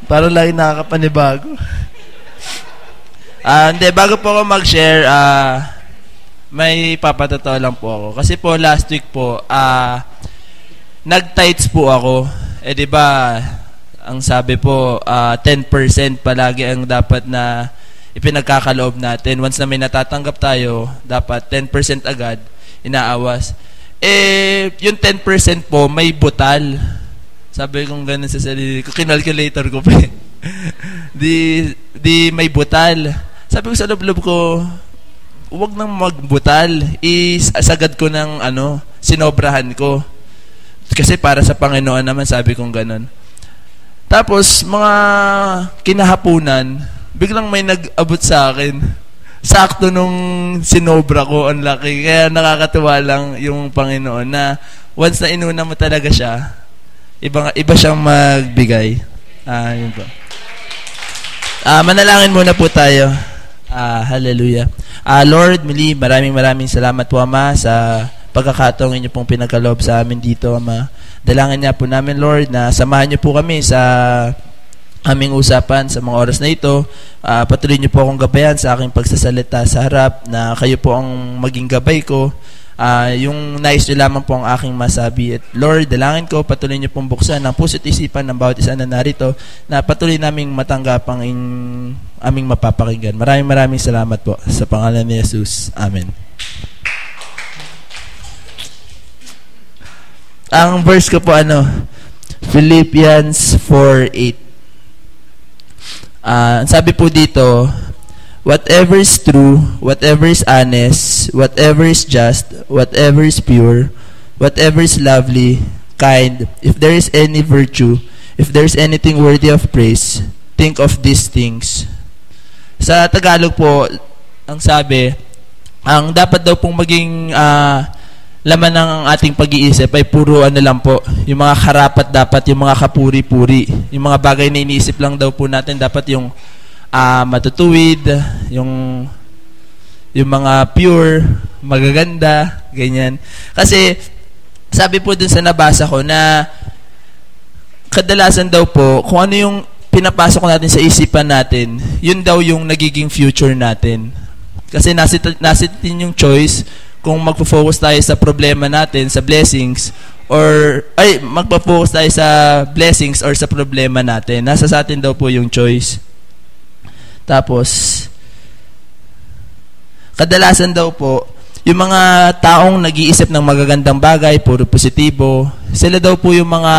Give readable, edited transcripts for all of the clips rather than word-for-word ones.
Parang lagi nakakapanibago. Hindi, bago po ako mag-share, may papatotoo lang po ako. Kasi po, last week po, nag-tights po ako. Di ba, ang sabi po, 10% palagi ang dapat na ipinagkakaloob natin. Once na may natatanggap tayo, dapat 10% agad, inaawas. Yung 10% po, may butal. Sabi kong ganun sa sarili ko, kinalculator ko pa. di may butal. Sabi ko sa loob ko, huwag nang magbutal. Isagad ko ng sinobrahan ko. Kasi para sa Panginoon naman, sabi kong ganun. Tapos, mga kinahapunan, biglang may nag-abot sa akin. Sakto nung sinobra ko, ang laki. Kaya nakakatuwa lang yung Panginoon na once na inuna mo talaga siya, iba siyang magbigay. Yun po. Manalangin muna po tayo. Hallelujah. Lord, muli, maraming salamat po, Ama, sa pagkakataong inyo pong pinagkaloob sa amin dito, Ama. Dalangin niya po namin, Lord, na samahan niyo po kami sa aming usapan sa mga oras na ito. Patuloy niyo po akong gabayan sa aking pagsasalita sa harap, na kayo po ang maging gabay ko. Yung nais nyo lamang po ang aking masabi. At Lord, dalangin ko, patuloy niyo pong buksan ang puso't isipan ng bawat isa na narito, na patuloy naming matanggap ang aming mapapakinggan. Maraming salamat po sa pangalan ni Jesus. Amen. Ang verse ko po Philippians 4:8. Sabi po dito, whatever is true, whatever is honest, whatever is just, whatever is pure, whatever is lovely, kind, if there is any virtue, if there is anything worthy of praise, think of these things. Sa Tagalog po, ang sabi, ang dapat daw pong maging laman ng ating pag-iisip ay puro lang po, yung mga karapat dapat, yung mga kapuri-puri, yung mga bagay na iniisip lang daw po natin, dapat yung matutuwid, yung mga pure, magaganda, ganyan. Kasi, sabi po dun sa nabasa ko na kadalasan daw po, kung ano yung pinapasok natin sa isipan natin, yun daw yung nagiging future natin. Kasi nasitin yung choice kung magpo-focus tayo sa problema natin, sa blessings, or magpo-focus tayo sa blessings or sa problema natin. Nasa sa atin daw po yung choice. Tapos, kadalasan daw po, yung mga taong nag-iisip ng magagandang bagay, puro positibo, sila daw po yung mga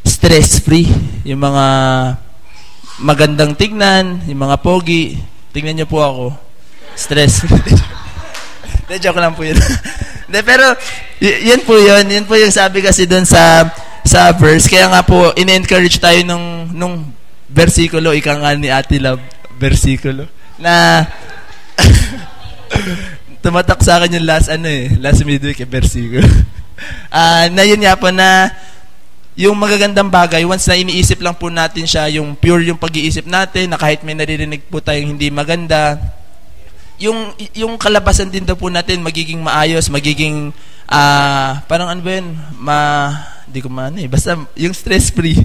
stress-free, yung mga magandang tignan, yung mga pogi. Tignan niyo po ako. Stress-free. Joke lang po yun. Pero, yun po yun. Yun po yung sabi kasi dun sa verse. Kaya nga po, in-encourage tayo nung versikulo, ika nga ni Ate Love, versikulo, na tumatak sa akin yung last midweek, versikulo. Na yun nga po na yung magagandang bagay, once na iniisip lang po natin siya, yung pure yung pag-iisip natin, na kahit may naririnig po tayong hindi maganda, yung kalabasan din daw po natin magiging maayos, magiging parang ba yun, di ko basta yung stress-free.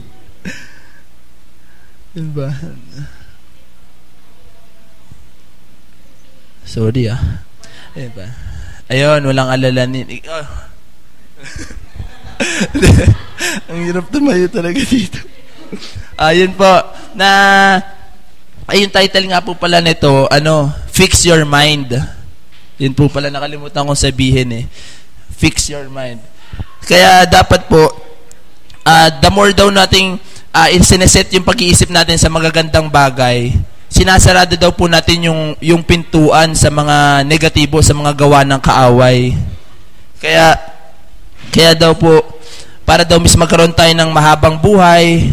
Yun ba? Sorry Ayun ba? Ayun, walang alalanin. Ang hirap tumayo talaga dito. Ayun po, yung title nga po pala nito, Fix Your Mind. Yun po pala, nakalimutan kong sabihin Fix your mind. Kaya dapat po, the more daw nating sineset yung pag-iisip natin sa magagandang bagay, sinasarado daw po natin yung pintuan sa mga negatibo, sa mga gawa ng kaaway. Kaya daw po, para daw mas magkaroon tayo ng mahabang buhay,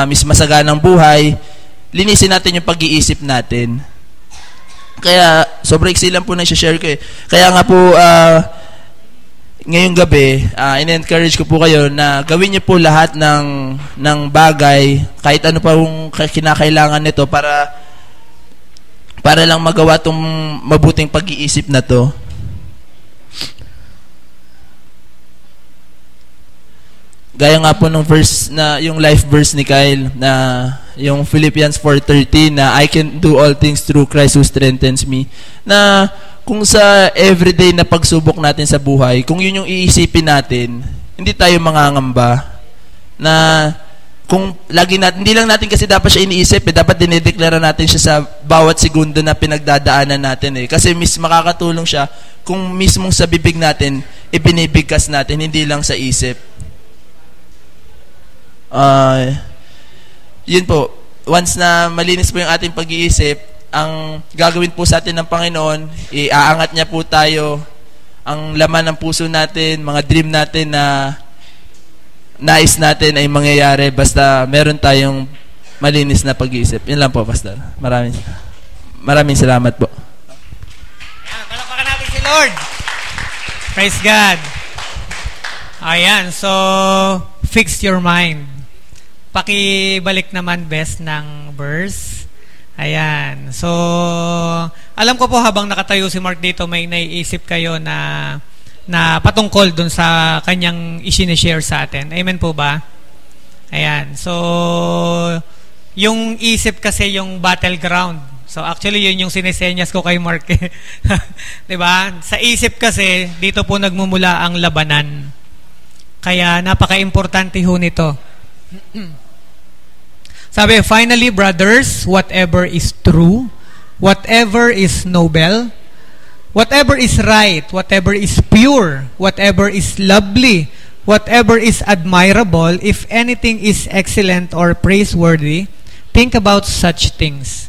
mas masaganang buhay, linisin natin yung pag-iisip natin. Kaya, sobrang iksi lang po na i-share ko Kaya nga po, ngayong gabi, in-encourage ko po kayo na gawin niyo po lahat ng bagay, kahit ano pa yung kinakailangan nito para lang magawa itong mabuting pag-iisip na to. Gaya nga po ng verse na yung life verse ni Kyle na yung Philippians 4:13 na I can do all things through Christ who strengthens me. Na kung sa everyday na pagsubok natin sa buhay, kung yun yung iisipin natin, hindi tayo mangangamba. Na kung lagi natin, hindi lang natin kasi dapat siya iniisip, dapat dinideklara natin siya sa bawat segundo na pinagdadaanan natin Kasi makakatulong siya kung mismong sa bibig natin, ibinibigkas natin, hindi lang sa isip. Yun po, once na malinis po yung ating pag-iisip, ang gagawin po sa atin ng Panginoon, iaangat niya po tayo, ang laman ng puso natin, mga dream natin na nais natin ay mangyayari basta meron tayong malinis na pag-iisip. Yun lang po, Pastor. Maraming salamat po. Ayan, palakpakan natin si Lord. Praise God. Ayan, so fix your mind. Pakibalik naman best ng verse. Ayan. So, alam ko po habang nakatayo si Mark dito, may naiisip kayo na patungkol dun sa kanyang isinishare sa atin. Amen po ba? Ayan. So, yung isip kasi yung battleground. So, actually, yun yung sinesenyas ko kay Mark. Diba? Sa isip kasi, dito po nagmumula ang labanan. Kaya, napaka-importante ho nito. Sabi, finally, brothers, whatever is true, whatever is noble, whatever is right, whatever is pure, whatever is lovely, whatever is admirable, if anything is excellent or praiseworthy, think about such things.